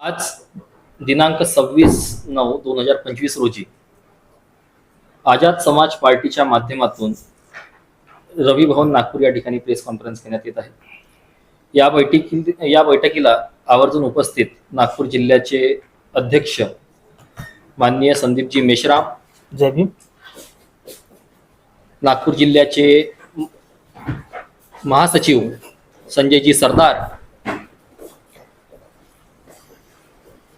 आज दिनांक 26/9/2025 रोजी आझाद समाज पार्टीच्या माध्यमातून रवी भवन नागपूर या ठिकाणी प्रेस कॉन्फरन्स घेण्यात येत आहे। या बैठकीला आवर्जून उपस्थित नागपूर जिल्ह्याचे अध्यक्ष माननीय संदीपजी मेश्राम, जय भीम, नागपूर जिल्ह्याचे महासचिव संजयजी सरदार,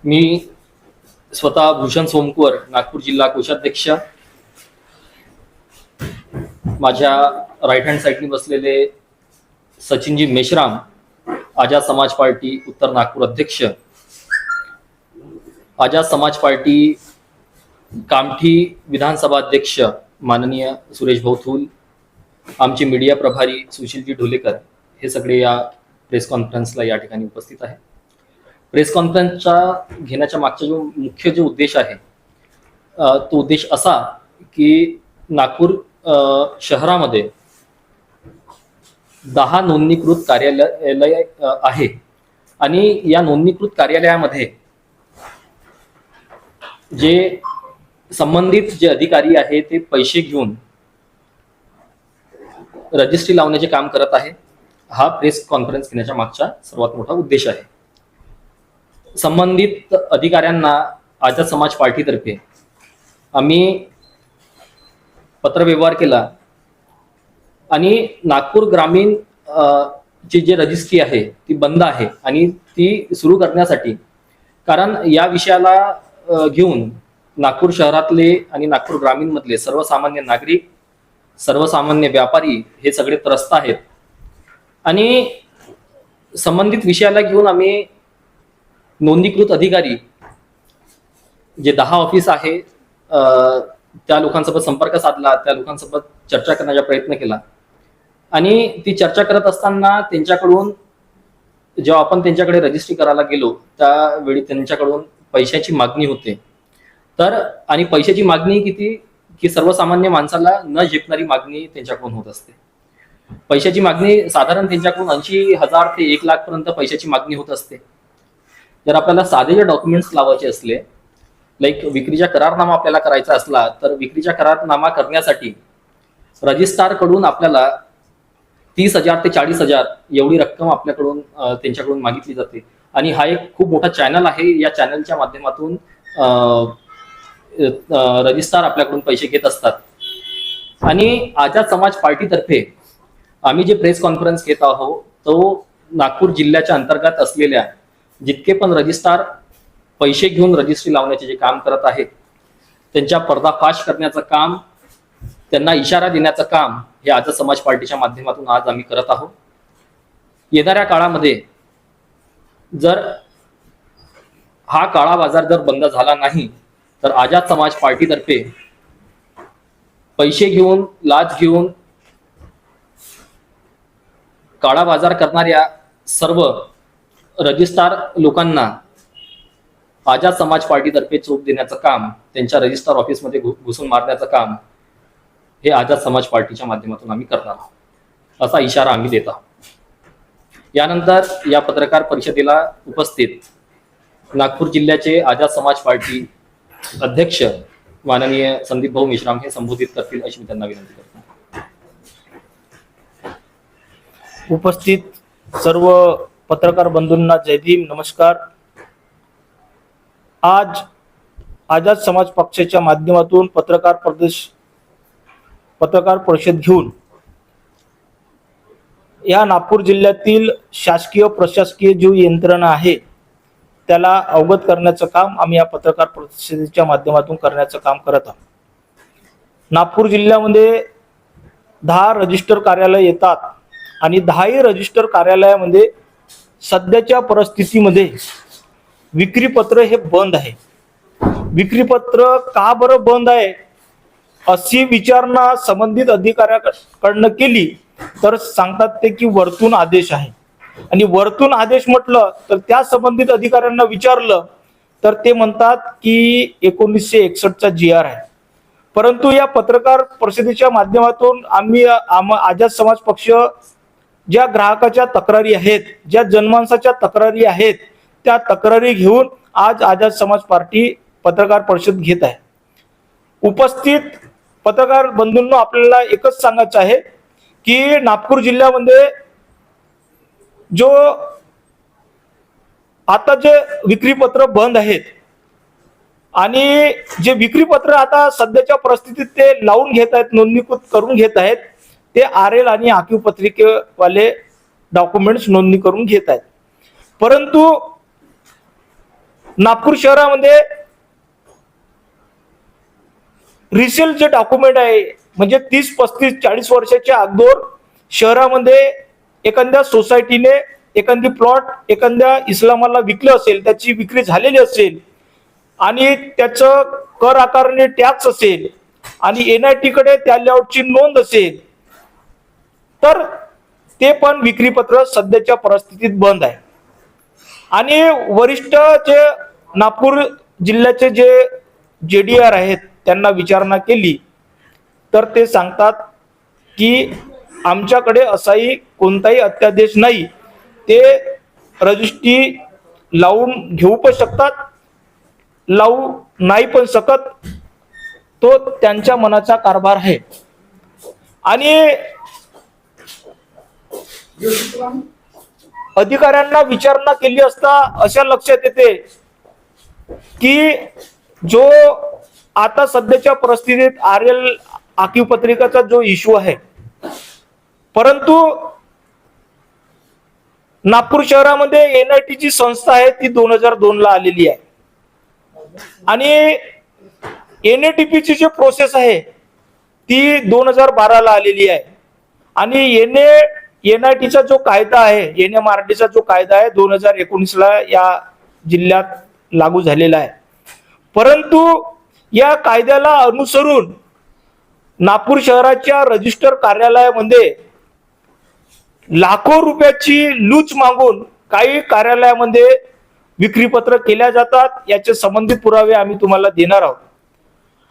मी स्वतः भूषण सोमकुवर नागपूर जिल्हा कोषाध्यक्ष, माझ्या राईट हँड साईडनी बसलेले सचिनजी मेश्राम, आझाद समाज पार्टी उत्तर नागपूर अध्यक्ष, आझाद समाज पार्टी कामठी विधानसभा अध्यक्ष माननीय सुरेश भाऊ थूल, आमचे मीडिया प्रभारी सुशीलजी ढोलेकर, हे सगळे या प्रेस कॉन्फरन्सला या ठिकाणी उपस्थित आहे। प्रेस कॉन्फरन्सचा घेण्याच्या मागचा जो मुख्य उद्देश आहे तो उद्देश असा की नागपूर शहरामध्ये 10 नोंदणीकृत कार्यालय आहे आणि या नोंदणीकृत कार्यालयामध्ये जे संबंधित जे अधिकारी आहे ते पैसे घेऊन रजिस्ट्री लावण्याचे काम करत आहे। हा प्रेस कॉन्फरन्स घेण्याच्या मागचा सर्वात मोठा उद्देश आहे। संबंधित अधिकाऱ्यांना आझाद समाज पार्टीतर्फे आम्ही पत्रव्यवहार केला आणि नागपूर ग्रामीण ची जे रजिस्ट्री आहे ती बंद आहे आणि ती सुरू करण्यासाठी, कारण या विषयाला घेऊन नागपूर शहरातले आणि नागपूर ग्रामीण मधले सर्वसामान्य नागरिक, सर्वसामान्य व्यापारी हे सगळे त्रस्त आहेत आणि संबंधित विषयाला घेऊन आम्ही नोंदणीकृत अधिकारी जे 10 ऑफिस आहे त्या लोकांसोबत संपर्क साधला, त्या लोकांसोबत चर्चा करण्याचा प्रयत्न केला आणि ती चर्चा करत असताना त्यांच्याकडून जेव्हा आपण त्यांच्याकडे रजिस्ट्री करायला गेलो त्यावेळी त्यांच्याकडून पैशाची मागणी होते। तर आणि पैशाची मागणी किती की सर्वसामान्य माणसाला न झेपणारी मागणी त्यांच्याकडून होत असते। पैशाची मागणी साधारण त्यांच्याकडून 80,000 ते 1 लाख पर्यंत पैशाची मागणी होत असते। जर आपल्याला साधे जे डॉक्युमेंट्स लावायचे असले, लाईक विक्रीचा करारनामा आपल्याला करायचा असला, तर विक्रीचा करारनामा करण्यासाठी रजिस्ट्रार कडून आपल्याला 30,000 ते 40,000 एवढी रक्कम आपल्याकडून त्यांच्याकडून मागितली जाते आणि हा एक खूप मोठा चॅनल आहे। या चॅनलच्या माध्यमातून रजिस्ट्रार आपल्याकडून पैसे घेत असतात आणि आझाद समाज पार्टीतर्फे आम्ही जे प्रेस कॉन्फरन्स घेत आहोत तो नागपूर जिल्ह्याच्या अंतर्गत असलेल्या जितके पण रजिस्ट्रार पैसे घेऊन रजिस्ट्री लावण्याचे जे काम करत आहेत त्यांच्या पर्दाफाश करण्याचं काम, त्यांना इशारा देण्याचं काम हे आझाद समाज पार्टीच्या माध्यमातून आज आम्ही करत आहोत। येणाऱ्या काळामध्ये जर हा काळा बाजार जर बंद झाला नाही तर आझाद समाज पार्टीतर्फे पैसे घेऊन, लाच घेऊन काळा बाजार करणाऱ्या सर्व रजिस्ट्रार लोकांना आझाद समाज पार्टीतर्फे चोप देण्याचं काम, त्यांच्या रजिस्ट्रार ऑफिसमध्ये घुसून मारण्याचं काम हे आझाद समाज पार्टीच्या माध्यमातून आम्ही करणार आहोत, असा इशारा आम्ही देत आहोत। यानंतर या पत्रकार परिषदेला उपस्थित नागपूर जिल्ह्याचे आझाद समाज पार्टी अध्यक्ष माननीय संदीप भाऊ मेश्राम हे संबोधित करतील अशी मी त्यांना विनंती करतो। उपस्थित सर्व पत्रकार बंधूंना जय भीम, नमस्कार। आज आझाद समाज पक्षाच्या माध्यमातून पत्रकार परिषद घेऊन या नागपूर जिल्ह्यातील शासकीय प्रशासकीय जी यंत्रणा आहे त्याला अवगत करण्याचं काम आम्ही या पत्रकार परिषदेच्या माध्यमातून करण्याचं काम करत आहोत। नागपूर जिल्ह्यामध्ये 10 रजिस्टर कार्यालय येतात आणि 10ही रजिस्टर कार्यालयामध्ये सध्याच्या परिस्थितीमध्ये विक्रीपत्र हे बंद आहे। विक्रीपत्र का बरं बंद आहे अशी विचारणा संबंधित अधिकाऱ्याकडनं केली तर सांगतात ते की वरतून आदेश आहे आणि वरतून आदेश म्हटलं तर त्या संबंधित अधिकाऱ्यांना विचारलं तर ते म्हणतात की 1961चा GR आहे। परंतु या पत्रकार परिषदेच्या माध्यमातून आम्ही आझाद समाज पक्ष ज्या ग्राहकाच्या तक्रारी आहेत, ज्या जनमानसाच्या तक्रारी आहेत त्या तक्रारी घेऊन आज आझाद समाज पार्टी पत्रकार परिषद घेत आहे. उपस्थित पत्रकार बंधूंनो, आपल्याला एकच सांगायचं आहे की नागपूर जिल्ह्यामध्ये जो आता जे विक्रीपत्र बंद आहेत आणि जे विक्रीपत्र आता सध्याच्या परिस्थितीत ते लावून घेत आहेत, नोंदणीकृत करून घेत आहेत, ते RL आणि आखीव पत्रिकेवाले डॉक्युमेंट्स नोंदणी करून घेत आहेत. परंतु नागपूर शहरामध्ये रिसेल जे डॉक्युमेंट आहे, म्हणजे 30, 35, 40 वर्षाच्या अगोदर शहरामध्ये एखाद्या सोसायटीने एखादी प्लॉट एखाद्या इस्लामाला विकलं असेल, त्याची विक्री झालेली असेल आणि त्याचं कर आकारणी टॅक्स असेल आणि NIT कडे त्या लेआउटची नोंद असेल, तर ते पण विक्रीपत्र सध्याच्या परिस्थितीत बंद आहे. आणि वरिष्ठ जे नागपूर जिल्ह्याचे जे JDR आहेत त्यांना विचारणा केली तर ते सांगतात की आमच्याकडे असाही कोणताही अध्यादेश नाही. ते रजिस्ट्री लावून घेऊ पण शकतात, लावू नाही पण शकत, तो त्यांच्या मनाचा कारभार आहे. आणि अधिकाऱ्यांना विचारणा केली असता अशा लक्षात येते की जो आता सध्याच्या परिस्थितीत RL आखीव पत्रिकाचा जो इश्यू आहे, परंतु नागपूर शहरामध्ये NIT ची संस्था आहे ती 2002 ला आलेली आहे आणि NATP ची जी प्रोसेस आहे ती 2012 ला आलेली आहे आणि NIT चा जो कायदा आहे, NMRD चा जो कायदा आहे 2019 ला या जिल्ह्यात लागू झालेला आहे. परंतु या कायद्याला अनुसरून नागपूर शहराच्या रजिस्टर कार्यालयामध्ये लाखो रुपयाची लूच मागून काही कार्यालयामध्ये विक्रीपत्र केल्या जातात. याचे संबंधित पुरावे आम्ही तुम्हाला देणार आहोत.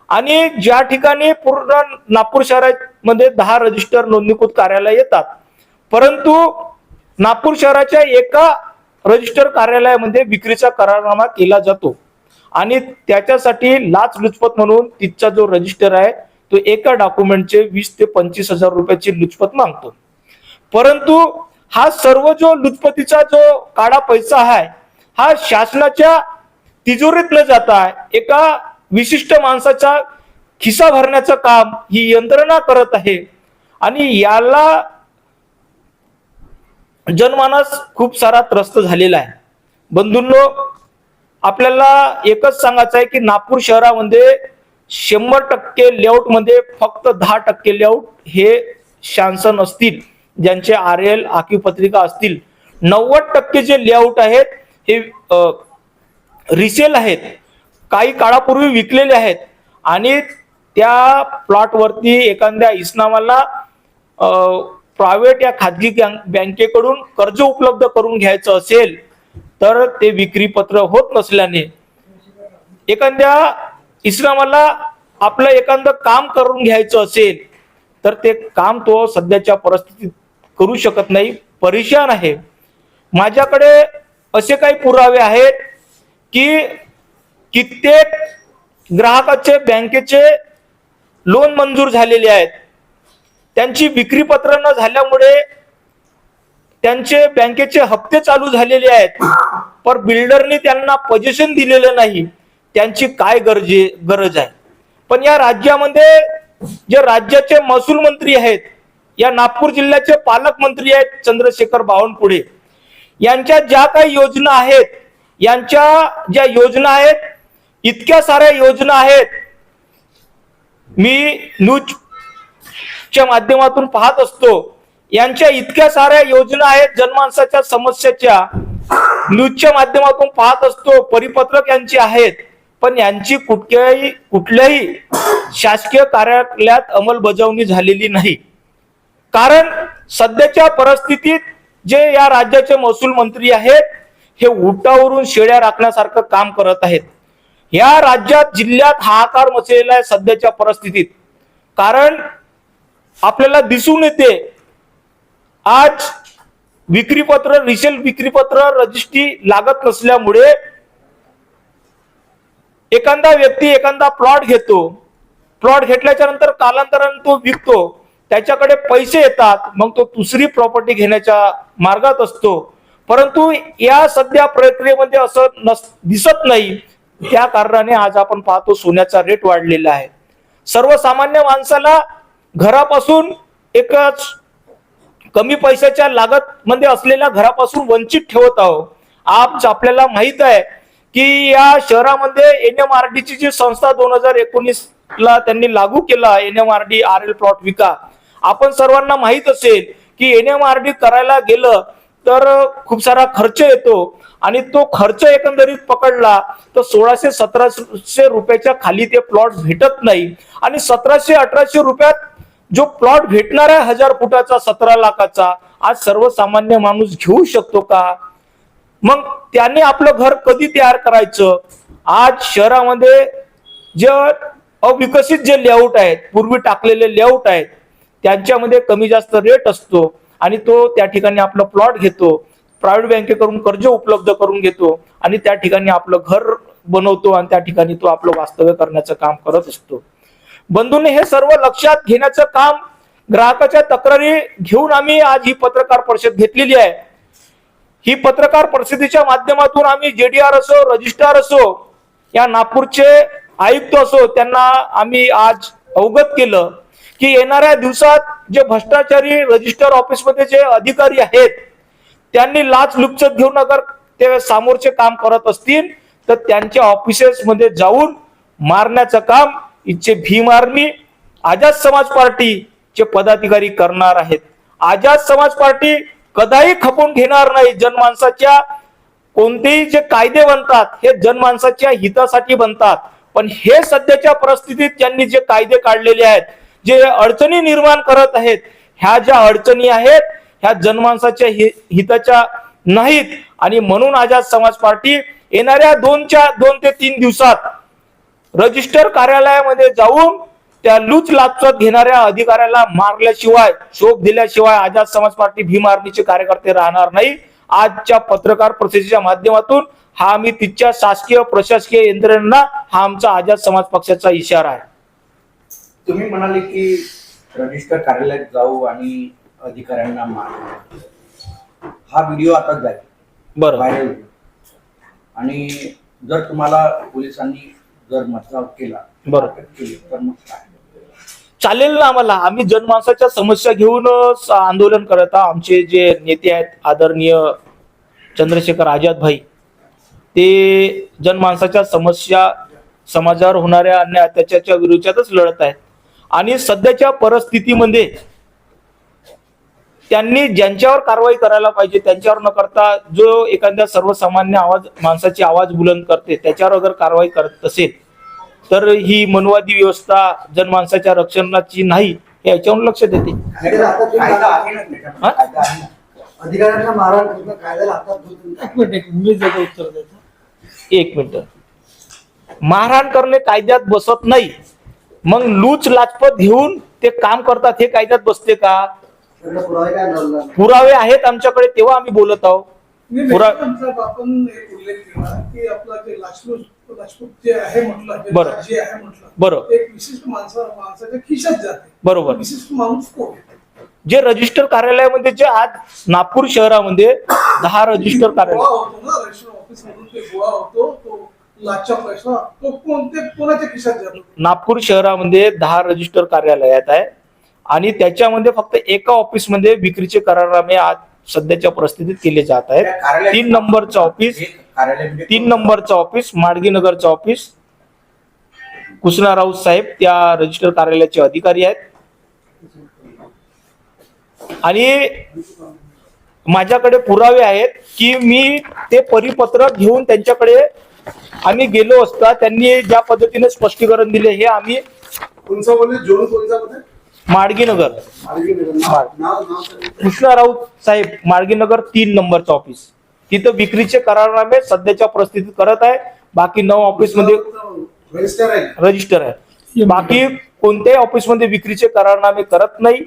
आणि ज्या ठिकाणी पूर्ण नागपूर शहरामध्ये 10 रजिस्टर नोंदणीकृत कार्यालय येतात, परंतु नागपूर शहराच्या एका रजिस्टर कार्यालयामध्ये विक्रीचा करारनामा केला जातो आणि त्याच्यासाठी लाचलुचपत म्हणून तिथचा जो रजिस्टर आहे तो एका डॉक्युमेंटचे 20 ते 25 हजार रुपयाची लुचपत मागतो. परंतु हा सर्व जो लुचपतीचा जो काळा पैसा आहे हा शासनाच्या तिजोरीत न जाता एका विशिष्ट माणसाचा खिसा भरण्याचं काम ही यंत्रणा करत आहे आणि याला जनमानस खूप सारा त्रस्त झालेला आहे. बंधूंनो, आपल्याला एकच सांगायचं आहे की नागपूर शहरामध्ये 100% लेआउट मध्ये फक्त 10% लेआउट हे शासन असतील, ज्यांचे RL आखीव पत्रिका असतील. 90% जे लेआउट आहेत हे रिसेल आहेत, काही काळापूर्वी विकलेले आहेत आणि त्या प्लॉट वरती एखाद्या इस्लामाला प्रायव्हेट या खाजगी बँकेकडून कर्ज उपलब्ध करून घ्यायचं असेल तर ते विक्रीपत्र होत नसल्याने एखाद्या इस्लामाला आपलं एखादं काम करून घ्यायचं असेल तर ते काम तो सध्याच्या परिस्थितीत करू शकत नाही, परेशान आहे. माझ्याकडे असे काही पुरावे आहेत की कित्येक ग्राहकाचे बँकेचे लोन मंजूर झालेले आहेत, त्यांची विक्रीपत्र न झाल्यामुळे त्यांचे बँकेचे हप्ते चालू झालेले आहेत, पण बिल्डरनी त्यांना पोझिशन दिलेलं नाही. त्यांची काय गरज आहे. पण या राज्यामध्ये जे राज्याचे महसूल मंत्री आहेत, या नागपूर जिल्ह्याचे पालकमंत्री आहेत चंद्रशेखर बावनकुळे, यांच्या ज्या काही योजना आहेत, यांच्या ज्या योजना आहेत, इतक्या साऱ्या योजना आहेत, मी न्यूजच्या माध्यमातून पाहत असतो. यांच्या इतक्या साऱ्या योजना आहेत, जनमानसाच्या समस्याच्या न्यूजच्या माध्यमातून पाहत असतो, परिपत्रक यांची आहेत, पण यांची कुठल्याही शासकीय कार्यालयात अंमलबजावणी झालेली नाही. कारण सध्याच्या परिस्थितीत जे या राज्याचे महसूल मंत्री आहेत हे उठावरून शेळ्या राखण्यासारखं काम करत आहेत. या राज्यात जिल्ह्यात हाहाकार मचलेला आहे सध्याच्या परिस्थितीत. कारण आपल्याला दिसून येते आज विक्रीपत्र रिसेल विक्रीपत्र रजिस्ट्री लागत नसल्यामुळे एखादा व्यक्ती एखादा प्लॉट घेतो, प्लॉट घेतल्याच्या नंतर कालांतराने तो विकतो, त्याच्याकडे पैसे येतात, मग तो दुसरी प्रॉपर्टी घेण्याच्या मार्गात असतो. परंतु या सध्या प्रक्रियेमध्ये असं दिसत नाही. त्या कारणाने आज आपण पाहतो सोन्याचा रेट वाढलेला आहे. सर्वसामान्य माणसाला घरापासून एकच कमी पैशाच्या लागत मध्ये असलेल्या घरापासून वंचित ठेवत आहोत. आज आपल्याला माहित आहे की या शहरामध्ये NMRD ची जी संस्था 2019 ला त्यांनी लागू केला, NMRD RL प्लॉट विका. आपण सर्वांना माहित असेल की NMRD करायला गेलं तर खूप सारा खर्च येतो आणि तो खर्च एकंदरीत पकडला तर 1600-1700 रुपयाच्या खाली ते प्लॉट भेटत नाही. आणि 1700-1800 रुपयात जो प्लॉट भेटणार आहे 1000 फुटाचा 17 लाखाचा, आज सर्वसामान्य माणूस घेऊ शकतो का? मग त्याने आपलं घर कधी तयार करायचं? आज शहरामध्ये जे अविकसित जे लेआउट आहेत, पूर्वी टाकलेले लेआउट आहेत, त्यांच्यामध्ये कमी जास्त रेट असतो आणि तो त्या ठिकाणी आपलं प्लॉट घेतो, प्रायव्हेट बँकेकडून कर्ज उपलब्ध करून घेतो आणि त्या ठिकाणी आपलं घर बनवतो आणि त्या ठिकाणी तो आपलं वास्तव्य करण्याचं काम करत असतो. बंधूंनी हे सर्व लक्षात घेण्याचं काम, ग्राहकाच्या तक्रारी घेऊन आम्ही आज ही पत्रकार परिषद घेतलेली आहे. ही पत्रकार परिषदेच्या माध्यमातून आम्ही JDR असो, रजिस्ट्रार असो, या नागपूरचे आयुक्त असो, त्यांना आम्ही आज अवगत केलं की येणाऱ्या दिवसात जे भ्रष्टाचारी रजिस्टर ऑफिसमध्ये जे अधिकारी आहेत त्यांनी लाचलुचपत घेऊन अगर ते समोरचे काम करत असतील तर त्यांच्या ऑफिसेस मध्ये जाऊन मारण्याचं काम इथचे भीम आर्मी, आझाद समाज पार्टीचे पदाधिकारी करणार आहेत. आझाद समाज पार्टी कदाही खपून घेणार नाही. जनमानसाच्या कोणतेही जे कायदे बनतात हे जनमानसाच्या हितासाठी बनतात, पण हे सध्याच्या परिस्थितीत त्यांनी जे कायदे काढलेले आहेत, जे अडचणी निर्माण करत आहेत, ह्या ज्या अडचणी आहेत ह्या जनमानसाच्या हिताच्या नाहीत. आणि म्हणून आझाद समाज पार्टी येणाऱ्या 2 ते 3 दिवसात रजिस्टर कार्यालयामध्ये जाऊन त्या लाचलुचपत घेणाऱ्या अधिकाऱ्याला मारल्याशिवाय, शोभ दिल्याशिवाय आझाद समाज पार्टी भीम आर्मीचे कार्यकर्ते राहणार नाही. आजच्या पत्रकार परिषदेच्या माध्यमातून हा आम्ही तिथच्या शासकीय प्रशासकीय यंत्रणेला हा आमचा आझाद समाज पक्षाचा इशारा आहे. तुम्ही म्हणाले की रजिस्टर कार्यालयात जाऊ आणि अधिकाऱ्यांना मार, हा व्हिडिओ आता जाईल, बरं, व्हायरल होईल. आणि जर तुम्हाला पोलिसांनी जर मसराव केला, बरं, केली तर मग काय चालेल ना? आम्हाला, आम्ही जनमानसाच्या समस्या घेऊन आंदोलन करत आहोत. आमचे जे नेते आहेत आदरणीय चंद्रशेखर आझाद भाई, ते जनमानसाच्या समस्या, समाजावर होणाऱ्या अन्याय अत्याचाराच्या विरोधातच लढत आहेत. आणि सध्याच्या परिस्थितीमध्ये त्यांनी ज्यांच्यावर कारवाई करायला पाहिजे त्यांच्यावर न करता जो एखाद्या सर्वसामान्य माणसाची आवाज बुलंद करते त्याच्यावर अगर कारवाई करत असेल तर ही मनवादी व्यवस्था जनमानसाच्या रक्षणाची नाही, याच्यावर लक्ष देते. कायदा आहे ना त्याच्यामध्ये? कायदा आहे ना. अधिकाऱ्यांना मारहाण करणं कायद्याला हातात मी उत्तर देतो. 1 मिनिट. मारहाण करणे कायद्यात बसत नाही, मग लाचलुचपत घेऊन ते काम करतात हे कायद्यात बसते का? पुरावे काय नसला. पुरावे आहेत आमच्याकडे, तेव्हा आम्ही बोलत आहोत. आपण एक उल्लेख केला की आपला जे लाचलुचपत जे आहे म्हटलं, बरं, जे आहे म्हटलं, बरोबर, एक विशिष्ट माणसाच्या खिशात जाते. बरोबर. विशिष्ट माणूस कोण? जे रजिस्टर कार्यालयामध्ये जे आज नागपूर शहरामध्ये 10 रजिस्टर कार्यालय गोळा होतो ना रजिस्टर ऑफिस मधून, ते गोळा होतो तो लाचचा पैसा, तो कोणाच्या खिशात जातो? नागपूर शहरामध्ये 10 रजिस्टर कार्यालयात आहे आणि त्याच्यामध्ये फक्त एका ऑफिसमध्ये विक्रीचे करारनामे आज सध्याच्या परिस्थितीत केले जात आहेत. 3 नंबरचं ऑफिस, 3 नंबरचं ऑफिस, माडगीनगरचं ऑफिस, कृष्णा राऊत साहेब त्या रजिस्टर कार्यालयाचे अधिकारी आहेत. आणि माझ्याकडे पुरावे आहेत की मी ते परिपत्र घेऊन त्यांच्याकडे आम्ही गेलो असता त्यांनी ज्या पद्धतीने स्पष्टीकरण दिले हे आम्ही कोणचा बोलले? जोन कोणचा बोलले? माडगीनगर, नाव कृष्णा राऊत साहेब, माडगीनगर 3 नंबरचं ऑफिस, तिथं विक्रीचे करारनामे सध्याच्या परिस्थितीत करत आहे. बाकी 9 ऑफिस मध्ये रजिस्टर आहे. बाकी कोणत्याही ऑफिस मध्ये विक्रीचे करारनामे करत नाही.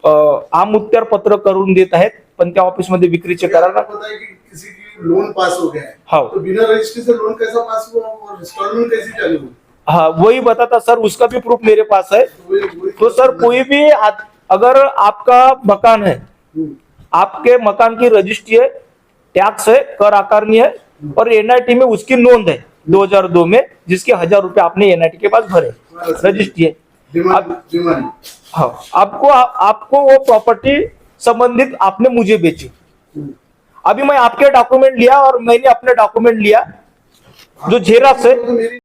आमउत्तर पत्र करून देत आहेत, पण त्या ऑफिस मध्ये विक्रीचे करार आपको पता है कि किसी की लोन पास हो गया है हाँ। तो बिना रजिस्ट्री से लोन कैसा पास हुआ और इंस्टॉलमेंट कैसी चालू हुई? हाँ वही बताता सर, उसका भी प्रूफ मेरे पास है। तो सर कोई भी अगर आपका मकान है, आपके मकान की रजिस्ट्री है, टैक्स है, कर आकारनी है और एनआईटी में उसकी नोंद है 2002 में, जिसके 1000 रुपए आपने एनआईटी के पास भरे, रजिस्ट्री है। डिमांड हाँ, आपको वो प्रॉपर्टी संबंधित आपने मुझे बेची। अभी मैं आपके डॉक्यूमेंट लिया और मैंने अपने डॉक्यूमेंट लिया जो जेरॉक्स है। तो मेरी